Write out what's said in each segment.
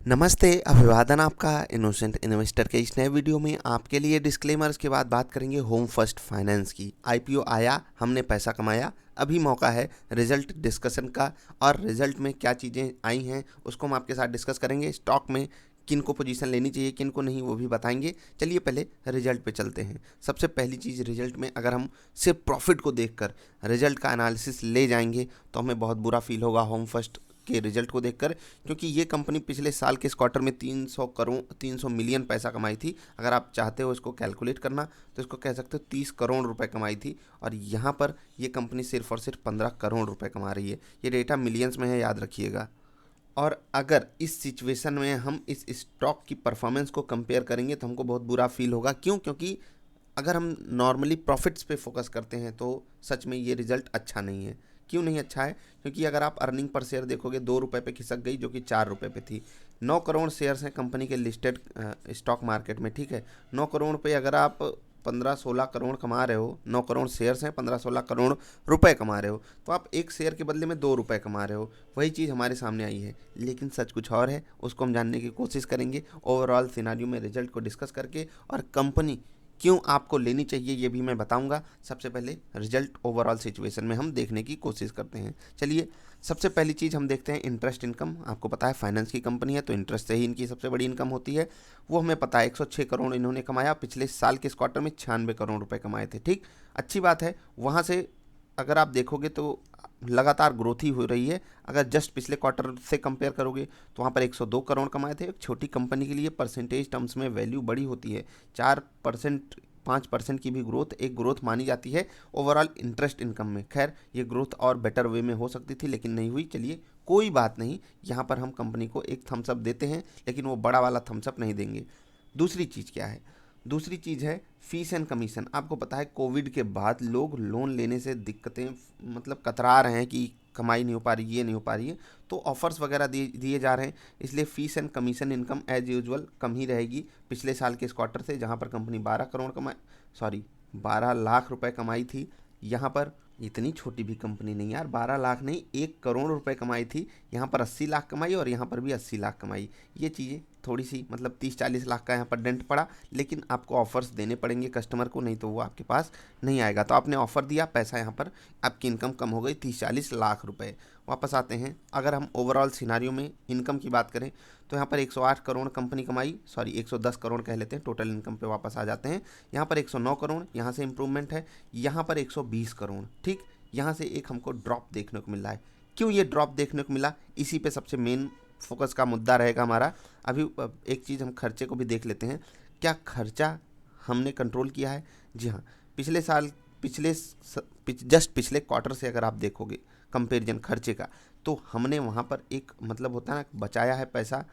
नमस्ते, अभिवादन आपका इनोसेंट इन्वेस्टर के इस नए वीडियो में आपके लिए डिस्क्लेमर्स के बाद बात करेंगे होम फर्स्ट फाइनेंस की। आईपीओ आया, हमने पैसा कमाया, अभी मौका है रिजल्ट डिस्कशन का। और रिजल्ट में क्या चीज़ें आई हैं उसको हम आपके साथ डिस्कस करेंगे। स्टॉक में किन को पोजीशन लेनी चाहिए, किन को नहीं, वो भी बताएंगे। चलिए पहले रिजल्ट पे चलते हैं। सबसे पहली चीज़, रिजल्ट में अगर हम सिर्फ प्रॉफिट को देखकर रिजल्ट का एनालिसिस ले जाएंगे तो हमें बहुत बुरा फील होगा होम फर्स्ट के रिजल्ट को देखकर, क्योंकि ये कंपनी पिछले साल के इस क्वार्टर में 300 मिलियन पैसा कमाई थी। अगर आप चाहते हो इसको कैलकुलेट करना तो इसको कह सकते हो 30 करोड़ रुपए कमाई थी। और यहाँ पर ये कंपनी सिर्फ और सिर्फ 15 करोड़ रुपए कमा रही है। ये डेटा मिलियंस में है, याद रखिएगा। और अगर इस सिचुएशन में हम इस स्टॉक की परफॉर्मेंस को कंपेयर करेंगे तो हमको बहुत बुरा फील होगा। क्यों? क्योंकि अगर हम नॉर्मली प्रॉफिट्स पे फोकस करते हैं तो सच में ये रिजल्ट अच्छा नहीं है। क्यों नहीं अच्छा है? क्योंकि अगर आप अर्निंग पर शेयर देखोगे 2 रुपये पे खिसक गई, जो कि 4 रुपये पे थी। 9 करोड़ शेयर्स हैं कंपनी के लिस्टेड स्टॉक मार्केट में, ठीक है। 9 करोड़ पे अगर आप 15-16 करोड़ कमा रहे हो, 9 करोड़ शेयर्स हैं, 15-16 करोड़ रुपए कमा रहे हो, तो आप एक शेयर के बदले में 2 रुपये कमा रहे हो। वही चीज़ हमारे सामने आई है, लेकिन सच कुछ और है। उसको हम जानने की कोशिश करेंगे ओवरऑल सिनारियो में रिजल्ट को डिस्कस करके, और कंपनी क्यों आपको लेनी चाहिए ये भी मैं बताऊंगा। सबसे पहले रिजल्ट ओवरऑल सिचुएशन में हम देखने की कोशिश करते हैं। चलिए, सबसे पहली चीज़ हम देखते हैं इंटरेस्ट इनकम। आपको पता है फाइनेंस की कंपनी है तो इंटरेस्ट से ही इनकी सबसे बड़ी इनकम होती है। वो हमें पता है 106 करोड़ इन्होंने कमाया। पिछले साल के इस क्वार्टर में 96 करोड़ रुपए कमाए थे, ठीक। अच्छी बात है। वहाँ से अगर आप देखोगे तो लगातार ग्रोथ ही हो रही है। अगर जस्ट पिछले क्वार्टर से कंपेयर करोगे तो वहाँ पर 102 करोड़ कमाए थे। एक छोटी कंपनी के लिए परसेंटेज टर्म्स में वैल्यू बड़ी होती है। 4%, 5% की भी ग्रोथ एक ग्रोथ मानी जाती है ओवरऑल इंटरेस्ट इनकम में। खैर, ये ग्रोथ और बेटर वे में हो सकती थी लेकिन नहीं हुई। चलिए, कोई बात नहीं। यहाँ पर हम कंपनी को एक थम्सअप देते हैं, लेकिन वो बड़ा वाला थम्सअप नहीं देंगे। दूसरी चीज़ क्या है? दूसरी चीज़ है फीस एंड कमीशन। आपको पता है कोविड के बाद लोग लोन लेने से दिक्कतें, मतलब कतरा रहे हैं कि कमाई नहीं हो पा रही, ये नहीं हो पा रही है, तो ऑफर्स वगैरह दिए जा रहे हैं। इसलिए fees and commission income as usual कम ही रहेगी पिछले साल के इस क्वार्टर से, जहाँ पर कंपनी 12 लाख रुपए कमाई थी। यहाँ पर इतनी छोटी भी कंपनी नहीं यार, 12 लाख नहीं, 1 करोड़ रुपए कमाई थी। यहाँ पर 80 लाख कमाई और यहाँ पर भी 80 लाख कमाई। ये चीज़ें थोड़ी सी, मतलब 30-40 लाख का यहाँ पर डेंट पड़ा, लेकिन आपको ऑफर्स देने पड़ेंगे कस्टमर को, नहीं तो वो आपके पास नहीं आएगा। तो आपने ऑफर दिया, पैसा यहाँ पर आपकी इनकम कम हो गई 30-40 लाख रुपए। वापस आते हैं, अगर हम ओवरऑल सिनारियो में इनकम की बात करें तो यहाँ पर 108 करोड़ कंपनी कमाई, सॉरी 110 करोड़ कह लेते हैं। टोटल इनकम पे वापस आ जाते हैं। यहाँ पर 109 करोड़, यहाँ से इम्प्रूवमेंट है। यहाँ पर 120 करोड़, ठीक। यहाँ से एक हमको ड्रॉप देखने को मिल रहा है। क्यों ये ड्रॉप देखने को मिला? इसी पे सबसे मेन फोकस का मुद्दा रहेगा हमारा। अभी एक चीज़ हम खर्चे को भी देख लेते हैं। क्या खर्चा हमने कंट्रोल किया है? जी हाँ। पिछले साल, जस्ट पिछले क्वार्टर से अगर आप देखोगे कंपेरिजन खर्चे का, तो हमने वहाँ पर एक, मतलब होता है ना, बचाया है पैसा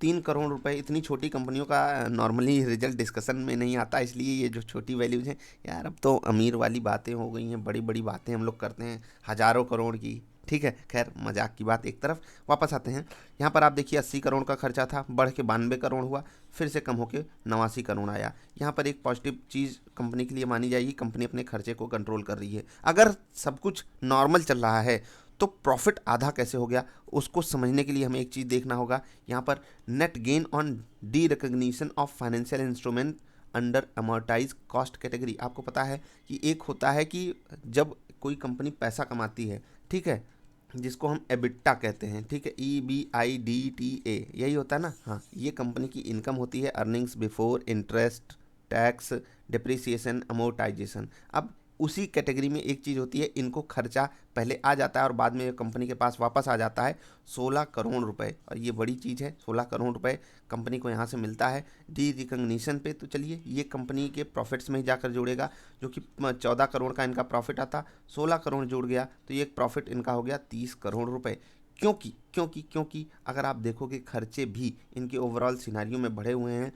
3 करोड़ रुपए। इतनी छोटी कंपनियों का नॉर्मली रिजल्ट डिस्कशन में नहीं आता, इसलिए ये जो छोटी वैल्यूज हैं यार, अब तो अमीर वाली बातें हो गई हैं, बड़ी बड़ी बातें हम लोग करते हैं हज़ारों करोड़ की, ठीक है। खैर, मजाक की बात एक तरफ, वापस आते हैं। यहाँ पर आप देखिए 80 करोड़ का खर्चा था, बढ़ के 92 करोड़ हुआ, फिर से कम होकर 89 करोड़ आया। यहाँ पर एक पॉजिटिव चीज़ कंपनी के लिए मानी जाएगी, कंपनी अपने खर्चे को कंट्रोल कर रही है। अगर सब कुछ नॉर्मल चल रहा है तो प्रॉफिट आधा कैसे हो गया, उसको समझने के लिए हमें एक चीज़ देखना होगा। यहाँ पर net gain on D recognition of financial instrument under amortise cost category. आपको पता है कि एक होता है कि जब कोई कंपनी पैसा कमाती है, ठीक है, जिसको हम एबिटा कहते हैं, ठीक है, EBITDA, यही होता है ना। हाँ, ये कंपनी की इनकम होती है, earnings before interest, tax, depreciation, amortisation. अब उसी कैटेगरी में एक चीज़ होती है, इनको खर्चा पहले आ जाता है और बाद में कंपनी के पास वापस आ जाता है 16 करोड़ रुपए। और ये बड़ी चीज़ है, 16 करोड़ रुपए कंपनी को यहाँ से मिलता है डी रिकग्निशन पे। तो चलिए, ये कंपनी के प्रॉफिट्स में ही जाकर जुड़ेगा, जो कि 14 करोड़ का इनका प्रॉफिट आता, 16 करोड़ जुड़ गया तो ये प्रॉफिट इनका हो गया 30 करोड़ रुपए। क्योंकि अगर आप देखोगे खर्चे भी इनके ओवरऑल सिनारियो में बढ़े हुए हैं।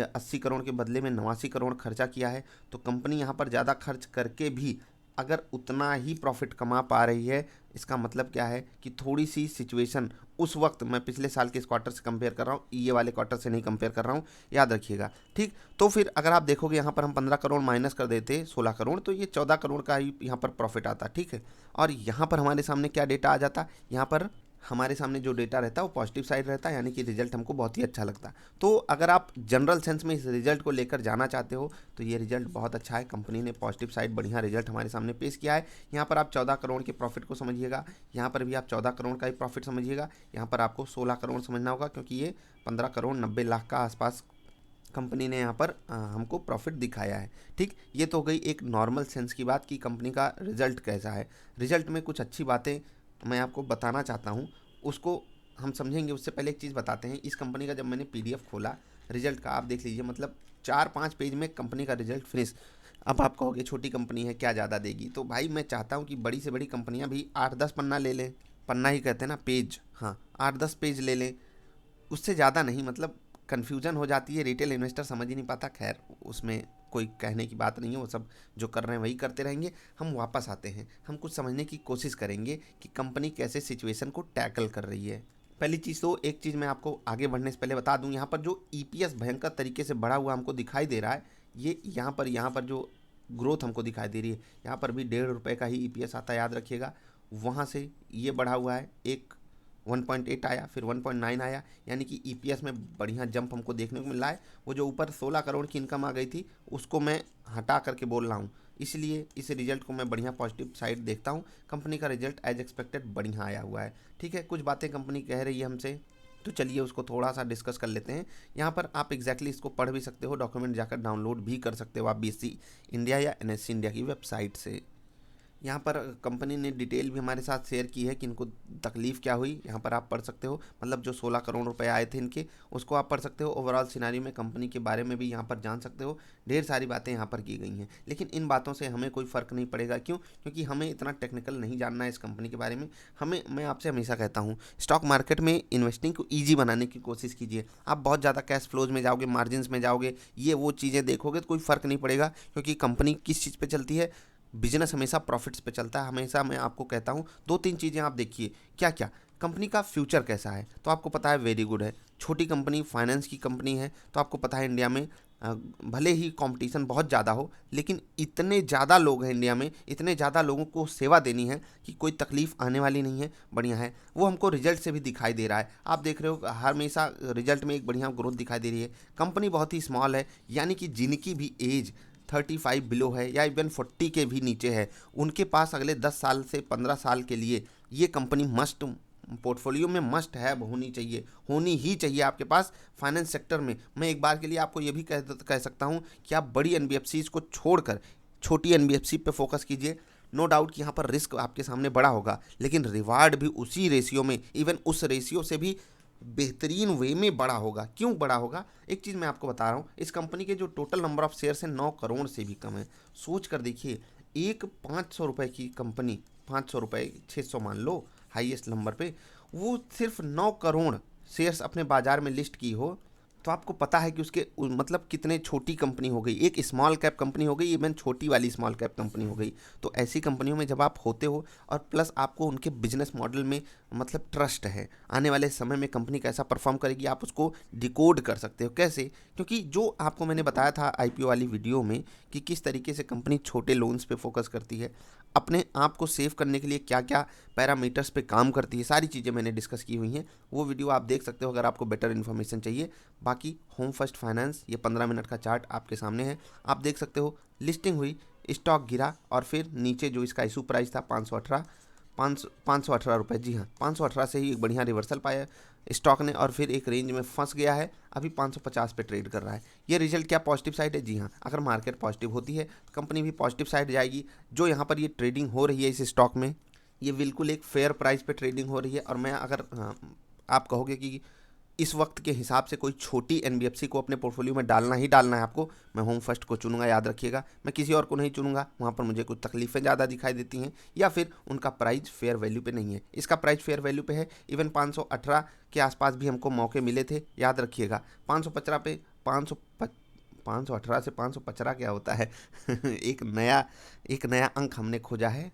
80 करोड़ के बदले में 89 करोड़ खर्चा किया है, तो कंपनी यहाँ पर ज़्यादा खर्च करके भी अगर उतना ही प्रॉफिट कमा पा रही है, इसका मतलब क्या है कि थोड़ी सी सिचुएशन उस वक्त, मैं पिछले साल के इस क्वार्टर से कंपेयर कर रहा हूँ, ये वाले क्वार्टर से नहीं कंपेयर कर रहा हूँ, याद रखिएगा, ठीक। तो फिर अगर आप देखोगे यहाँ पर हम 15 करोड़ माइनस कर देते 16 करोड़, तो ये 14 करोड़ का ही यहाँ पर प्रॉफिट आता, ठीक है। और यहाँ पर हमारे सामने क्या डेटा आ जाता, यहाँ पर हमारे सामने जो डेटा रहता है वो पॉजिटिव साइड रहता है, यानी कि रिजल्ट हमको बहुत ही अच्छा लगता है। तो अगर आप जनरल सेंस में इस रिजल्ट को लेकर जाना चाहते हो तो ये रिजल्ट बहुत अच्छा है। कंपनी ने पॉजिटिव साइड बढ़िया रिजल्ट हमारे सामने पेश किया है। यहाँ पर आप 14 करोड़ के प्रॉफिट को समझिएगा, यहाँ पर भी आप 14 करोड़ का ही प्रॉफिट समझिएगा, यहाँ पर आपको 16 करोड़ समझना होगा, क्योंकि ये 15 करोड़ 90 लाख का आसपास कंपनी ने यहाँ पर हमको प्रॉफिट दिखाया है। ठीक, ये तो हो गई एक नॉर्मल सेंस की बात कि कंपनी का रिजल्ट कैसा है। रिजल्ट में कुछ अच्छी बातें मैं आपको बताना चाहता हूँ, उसको हम समझेंगे। उससे पहले एक चीज़ बताते हैं, इस कंपनी का जब मैंने पीडीएफ खोला रिजल्ट का, आप देख लीजिए, मतलब 4-5 पेज में कंपनी का रिजल्ट फिनिश। अब आप कहोगे छोटी कंपनी है क्या ज़्यादा देगी, तो भाई मैं चाहता हूँ कि बड़ी से बड़ी कंपनियाँ भी 8-10 पन्ना ले लें। पन्ना ही कहते हैं ना, पेज, हाँ 8-10 पेज ले लें, उससे ज़्यादा नहीं। मतलब कन्फ्यूजन हो जाती है, रिटेल इन्वेस्टर समझ ही नहीं पाता। खैर उसमें कोई कहने की बात नहीं है, वो सब जो कर रहे हैं वही करते रहेंगे। हम वापस आते हैं, हम कुछ समझने की कोशिश करेंगे कि कंपनी कैसे सिचुएशन को टैकल कर रही है। पहली चीज़ तो एक चीज़ मैं आपको आगे बढ़ने से पहले बता दूं, यहाँ पर जो ईपीएस भयंकर तरीके से बढ़ा हुआ हमको दिखाई दे रहा है, ये यहाँ पर जो ग्रोथ हमको दिखाई दे रही है, यहाँ पर भी 1.5 रुपये का ही ईपीएस आता है, याद रखिएगा। वहाँ से ये बढ़ा हुआ है, एक 1.8 आया, फिर 1.9 आया, यानी कि ईपीएस में बढ़िया जंप हमको देखने को मिल रहा है। वो जो ऊपर 16 करोड़ की इनकम आ गई थी उसको मैं हटा करके बोल रहा हूँ, इसलिए इस रिजल्ट को मैं बढ़िया पॉजिटिव साइड देखता हूँ। कंपनी का रिजल्ट एज एक्सपेक्टेड बढ़िया आया हुआ है। ठीक है, कुछ बातें कंपनी कह रही है हमसे, तो चलिए उसको थोड़ा सा डिस्कस कर लेते हैं। यहाँ पर आप एग्जैक्टली इसको पढ़ भी सकते हो, डॉक्यूमेंट जाकर डाउनलोड भी कर सकते हो आप बीएससी इंडिया या एनएससी इंडिया की वेबसाइट से। यहाँ पर कंपनी ने डिटेल भी हमारे साथ शेयर की है कि इनको तकलीफ़ क्या हुई, यहाँ पर आप पढ़ सकते हो। मतलब जो 16 करोड़ रुपए आए थे इनके, उसको आप पढ़ सकते हो। ओवरऑल सिनारियो में कंपनी के बारे में भी यहाँ पर जान सकते हो। ढेर सारी बातें यहाँ पर की गई हैं, लेकिन इन बातों से हमें कोई फ़र्क नहीं पड़ेगा। क्यों? क्योंकि हमें इतना टेक्निकल नहीं जानना है इस कंपनी के बारे में। मैं आपसे हमेशा कहता हूँ, स्टॉक मार्केट में इन्वेस्टिंग को ईजी बनाने की कोशिश कीजिए। आप बहुत ज़्यादा कैश फ्लोज में जाओगे, मार्जिन में जाओगे, ये वो चीज़ें देखोगे तो कोई फ़र्क नहीं पड़ेगा। क्योंकि कंपनी किस चीज़ पर चलती है, बिजनेस हमेशा प्रॉफिट्स पे चलता है। हमेशा मैं आपको कहता हूँ 2-3 चीज़ें आप देखिए, क्या क्या कंपनी का फ्यूचर कैसा है, तो आपको पता है वेरी गुड है। छोटी कंपनी, फाइनेंस की कंपनी है, तो आपको पता है इंडिया में भले ही कंपटीशन बहुत ज़्यादा हो, लेकिन इतने ज़्यादा लोग हैं इंडिया में, इतने ज़्यादा लोगों को सेवा देनी है कि कोई तकलीफ आने वाली नहीं है। बढ़िया है, वो हमको रिजल्ट से भी दिखाई दे रहा है। आप देख रहे हो हमेशा रिजल्ट में एक बढ़िया ग्रोथ दिखाई दे रही है। कंपनी बहुत ही स्मॉल है, यानी कि जिनकी भी एज 35 बिलो है या इवन 40 के भी नीचे है, उनके पास अगले 10 साल से 15 साल के लिए ये कंपनी मस्ट पोर्टफोलियो में मस्ट है होनी चाहिए, होनी ही चाहिए आपके पास। फाइनेंस सेक्टर में मैं एक बार के लिए आपको ये भी कह सकता हूँ कि आप बड़ी एनबीएफसीज को छोड़कर छोटी एनबीएफसी पे फोकस कीजिए। नो डाउट कि यहाँ पर रिस्क आपके सामने बड़ा होगा, लेकिन रिवार्ड भी उसी रेशियो में, इवन उस रेशियो से भी बेहतरीन वे में बड़ा होगा। क्यों बड़ा होगा? एक चीज़ मैं आपको बता रहा हूँ, इस कंपनी के जो टोटल नंबर ऑफ शेयर्स हैं 9 करोड़ से भी कम है। सोच कर देखिए, एक 500 रुपये की कंपनी, 500 रुपये 600 मान लो हाईएस्ट नंबर पे, वो सिर्फ 9 करोड़ शेयर्स अपने बाजार में लिस्ट की हो, तो आपको पता है कि उसके मतलब कितने छोटी कंपनी हो गई, एक स्मॉल कैप कंपनी हो गई, इवन छोटी वाली स्मॉल कैप कंपनी हो गई। तो ऐसी कंपनियों में जब आप होते हो और प्लस आपको उनके बिजनेस मॉडल में मतलब ट्रस्ट है, आने वाले समय में कंपनी कैसा परफॉर्म करेगी आप उसको डिकोड कर सकते हो। कैसे? क्योंकि जो आपको मैंने बताया था आईपीओ वाली वीडियो में कि किस तरीके से कंपनी छोटे लोन्स पे फोकस करती है, अपने आप को सेव करने के लिए क्या क्या पैरामीटर्स पे काम करती है, सारी चीज़ें मैंने डिस्कस की हुई हैं। वो वीडियो आप देख सकते हो अगर आपको बेटर इन्फॉर्मेशन चाहिए। बाकी होम फर्स्ट फाइनेंस, ये 15 मिनट का चार्ट आपके सामने है, आप देख सकते हो। लिस्टिंग हुई, स्टॉक गिरा और फिर नीचे जो इसका इशू प्राइस था 518 रुपये, जी हाँ 518 से ही एक बढ़िया रिवर्सल पाया स्टॉक ने, और फिर एक रेंज में फंस गया है, अभी 550 पे ट्रेड कर रहा है। ये रिजल्ट क्या पॉजिटिव साइड है? जी हाँ, अगर मार्केट पॉजिटिव होती है कंपनी भी पॉजिटिव साइड जाएगी। जो यहाँ पर ये ट्रेडिंग हो रही है इस स्टॉक में, ये बिल्कुल एक फेयर प्राइस पे ट्रेडिंग हो रही है। और मैं अगर आप कहोगे कि इस वक्त के हिसाब से कोई छोटी एनबीएफसी को अपने पोर्टफोलियो में डालना ही डालना है आपको, मैं होम फर्स्ट को चुनूंगा, याद रखिएगा। मैं किसी और को नहीं चुनूंगा, वहाँ पर मुझे कुछ तकलीफें ज़्यादा दिखाई देती हैं या फिर उनका प्राइस फेयर वैल्यू पे नहीं है। इसका प्राइस फेयर वैल्यू पे है, इवन 518 के आसपास भी हमको मौके मिले थे, याद रखिएगा। 550 पे 518 से 550 क्या होता है एक नया अंक हमने खोजा है।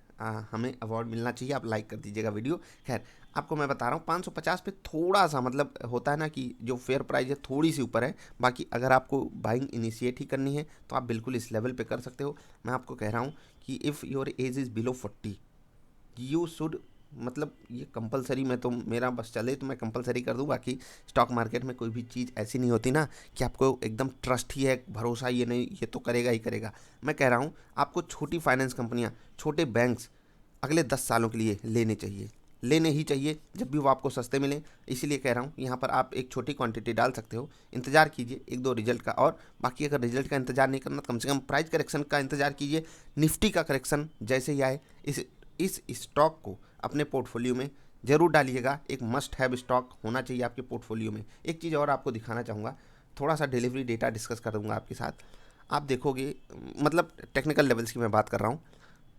हमें अवार्ड मिलना चाहिए, आप लाइक कर दीजिएगा वीडियो। खैर, आपको मैं बता रहा हूँ 550 पे थोड़ा सा मतलब होता है ना कि जो फेयर प्राइस है थोड़ी सी ऊपर है। बाकी अगर आपको बाइंग इनिशिएट ही करनी है तो आप बिल्कुल इस लेवल पे कर सकते हो। मैं आपको कह रहा हूँ कि if your age is below 40 you should मतलब ये कंपलसरी, मैं तो मेरा बस चले तो मैं कंपलसरी कर दूं। बाकी स्टॉक मार्केट में कोई भी चीज़ ऐसी नहीं होती ना कि आपको एकदम ट्रस्ट ही है, भरोसा ये नहीं, ये तो करेगा ही करेगा। मैं कह रहा हूँ आपको छोटी फाइनेंस कंपनियाँ, छोटे बैंक्स अगले 10 सालों के लिए लेने चाहिए, लेने ही चाहिए जब भी वो आपको सस्ते मिले। इसीलिए कह रहा हूँ यहाँ पर आप एक छोटी क्वांटिटी डाल सकते हो, इंतजार कीजिए 1-2 रिजल्ट का। और बाकी अगर रिजल्ट का इंतजार नहीं करना तो कम से कम प्राइस करेक्शन का इंतजार कीजिए। निफ्टी का करेक्शन जैसे ही आए इस स्टॉक को अपने पोर्टफोलियो में जरूर डालिएगा। एक मस्ट हैव स्टॉक होना चाहिए आपके पोर्टफोलियो में। एक चीज़ और आपको दिखाना चाहूँगा, थोड़ा सा डिलीवरी डेटा डिस्कस कर दूंगा आपके साथ। आप देखोगे, मतलब टेक्निकल लेवल्स की मैं बात कर रहा हूँ।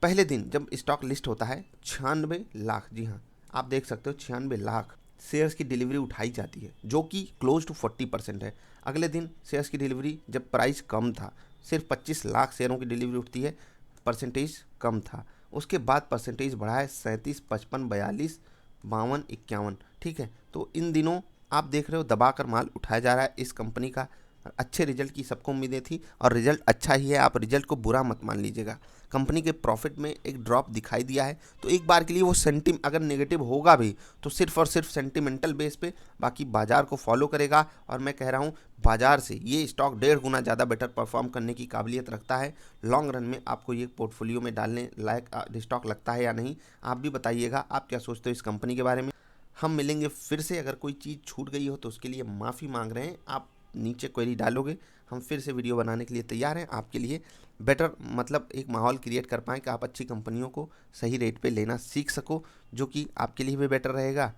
पहले दिन जब स्टॉक लिस्ट होता है 96 लाख, जी हाँ आप देख सकते हो 96 लाख शेयर्स की डिलीवरी उठाई जाती है, जो कि क्लोज टू 40% है। अगले दिन शेयर्स की डिलीवरी जब प्राइस कम था सिर्फ 25 लाख शेयरों की डिलीवरी उठती है, परसेंटेज कम था। उसके बाद परसेंटेज बढ़ा है 37, 55, 42, 52, 51। ठीक है, तो इन दिनों आप देख रहे हो दबा कर माल उठाया जा रहा है इस कंपनी का। अच्छे रिजल्ट की सबको उम्मीदें थी और रिजल्ट अच्छा ही है, आप रिजल्ट को बुरा मत मान लीजिएगा। कंपनी के प्रॉफिट में एक ड्रॉप दिखाई दिया है, तो एक बार के लिए वो अगर नेगेटिव होगा भी तो सिर्फ और सिर्फ सेंटिमेंटल बेस पे, बाकी बाजार को फॉलो करेगा। और मैं कह रहा हूँ बाजार से ये स्टॉक 1.5 गुना ज़्यादा बेटर परफॉर्म करने की काबिलियत रखता है। लॉन्ग रन में आपको ये पोर्टफोलियो में डालने लायक स्टॉक लगता है या नहीं, आप भी बताइएगा। आप क्या सोचते हो इस कंपनी के बारे में। हम मिलेंगे फिर से, अगर कोई चीज़ छूट गई हो तो उसके लिए माफ़ी मांग रहे हैं। आप नीचे क्वेरी डालोगे, हम फिर से वीडियो बनाने के लिए तैयार हैं आपके लिए। बेटर मतलब एक माहौल क्रिएट कर पाएँ कि आप अच्छी कंपनियों को सही रेट पे लेना सीख सको, जो कि आपके लिए भी बेटर रहेगा।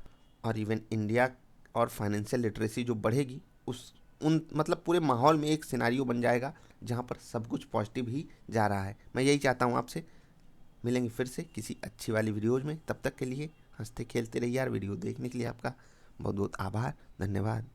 और इवन इंडिया और फाइनेंशियल लिटरेसी जो बढ़ेगी, उस उन मतलब पूरे माहौल में एक सिनारियो बन जाएगा जहाँ पर सब कुछ पॉजिटिव ही जा रहा है। मैं यही चाहता हूँ आपसे। मिलेंगे फिर से किसी अच्छी वाली वीडियोज़ में, तब तक के लिए हंसते खेलते रहिए यार। वीडियो देखने के लिए आपका बहुत बहुत आभार, धन्यवाद।